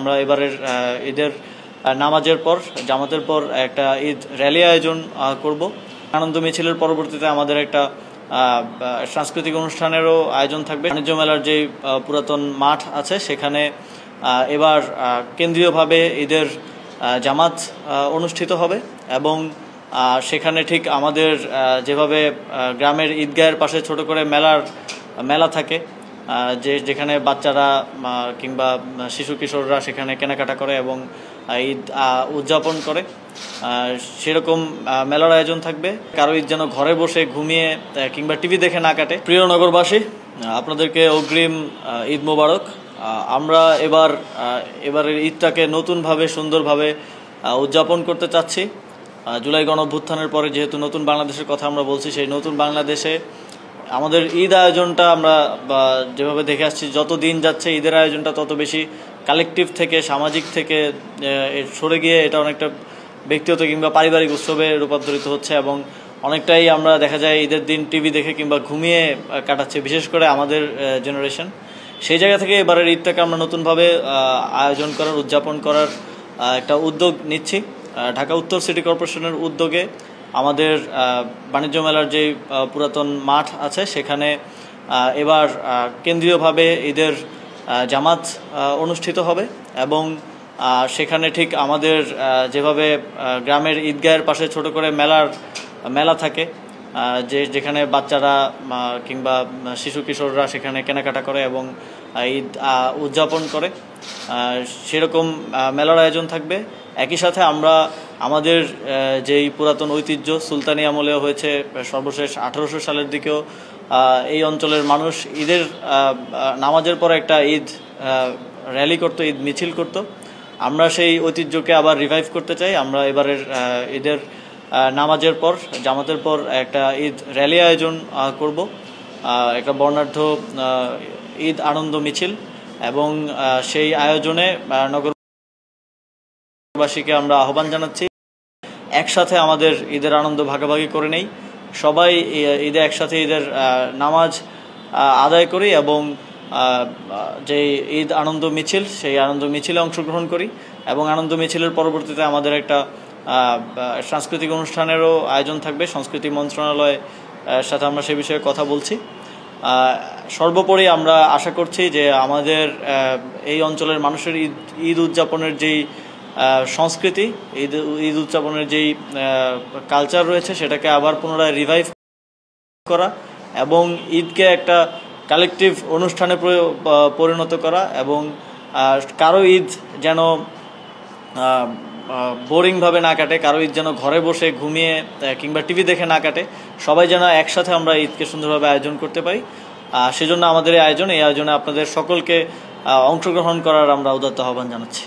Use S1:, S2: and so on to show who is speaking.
S1: আমরা এবারের ঈদের নামাজের পর জামাতের পর একটা ঈদ র্যালি আয়োজন করব। আনন্দ মিছিলের পরবর্তীতে আমাদের একটা সাংস্কৃতিক অনুষ্ঠানেরও আয়োজন থাকবে। বাণিজ্য মেলার যে পুরাতন মাঠ আছে সেখানে এবার কেন্দ্রীয়ভাবে ঈদের জামাত অনুষ্ঠিত হবে এবং সেখানে ঠিক আমাদের যেভাবে গ্রামের ঈদগাহের পাশে ছোট করে মেলা থাকে, যেখানে বাচ্চারা কিংবা শিশু কিশোররা সেখানে কেনাকাটা করে এবং ঈদ উদযাপন করে, সেরকম মেলার আয়োজন থাকবে। কারো ঈদ যেন ঘরে বসে ঘুমিয়ে কিংবা টিভি দেখে না কাটে। প্রিয় নগরবাসী, আপনাদেরকে অগ্রিম ঈদ মোবারক। আমরা এবারের ঈদটাকে নতুনভাবে সুন্দরভাবে উদযাপন করতে চাচ্ছি। জুলাই গণঅভ্যুত্থানের পরে যেহেতু নতুন বাংলাদেশের কথা আমরা বলছি, সেই নতুন বাংলাদেশে আমাদের ঈদ আয়োজনটা আমরা যেভাবে দেখে আসছি, যত দিন যাচ্ছে ঈদের আয়োজনটা তত বেশি কালেকটিভ থেকে, সামাজিক থেকে সরে গিয়ে এটা অনেকটা ব্যক্তিগত কিংবা পারিবারিক উৎসবে রূপান্তরিত হচ্ছে এবং অনেকটাই আমরা দেখা যায় ঈদের দিন টিভি দেখে কিংবা ঘুমিয়ে কাটাচ্ছে, বিশেষ করে আমাদের জেনারেশন। সেই জায়গা থেকে এবারের ঈদটাকে আমরা নতুনভাবে আয়োজন করার, উদযাপন করার একটা উদ্যোগ নিচ্ছি। ঢাকা উত্তর সিটি কর্পোরেশনের উদ্যোগে আমাদের বাণিজ্য মেলার যে পুরাতন মাঠ আছে সেখানে এবার কেন্দ্রীয়ভাবে ঈদের জামাত অনুষ্ঠিত হবে এবং সেখানে ঠিক আমাদের যেভাবে গ্রামের ঈদগাহের পাশে ছোট করে মেলা থাকে, যেখানে বাচ্চারা কিংবা শিশু কিশোররা সেখানে কেনাকাটা করে এবং ঈদ উদযাপন করে, সেরকম মেলার আয়োজন থাকবে। একই সাথে আমরা আমাদের যেই পুরাতন ঐতিহ্য সুলতানি আমলে হয়েছে, সর্বশেষ 1800 সালের দিকেও এই অঞ্চলের মানুষ ঈদের নামাজের পর একটা ঈদ র্যালি করতো, ঈদ মিছিল করতো। আমরা সেই ঐতিহ্যকে আবার রিভাইভ করতে চাই। আমরা এবারের ঈদের নামাজের পর জামাতের পর একটা ঈদ র্যালি আয়োজন করব, একটা বর্ণাঢ্য ঈদ আনন্দ মিছিল, এবং সেই আয়োজনে নগরবাসীকে আমরা আহ্বান জানাচ্ছি একসাথে আমাদের ঈদের আনন্দ ভাগাভাগি করে নেই, সবাই ঈদে একসাথে ঈদের নামাজ আদায় করি এবং যে ঈদ আনন্দ মিছিল, সেই আনন্দ মিছিলে অংশগ্রহণ করি এবং আনন্দ মিছিলের পরবর্তীতে আমাদের একটা সাংস্কৃতিক অনুষ্ঠানেরও আয়োজন থাকবে। সংস্কৃতি মন্ত্রণালয়ের সাথে আমরা সে বিষয়ে কথা বলছি। সর্বোপরি আমরা আশা করছি যে আমাদের এই অঞ্চলের মানুষের ঈদ উদযাপনের যেই সংস্কৃতি, ঈদ উদযাপনের যেই কালচার রয়েছে সেটাকে আবার পুনরায় রিভাইভ করা এবং ঈদকে একটা কালেকটিভ অনুষ্ঠানে পরিণত করা এবং কারো ঈদ যেন বোরিংভাবে না কাটে, কারো ঈদ যেন ঘরে বসে ঘুমিয়ে কিংবা টিভি দেখে না কাটে, সবাই যেন একসাথে আমরা ঈদকে সুন্দরভাবে আয়োজন করতে পারি। সেজন্য আমাদের এই আয়োজনে আপনাদের সকলকে অংশগ্রহণ করার আমরা উদাত্ত আহ্বান জানাচ্ছি।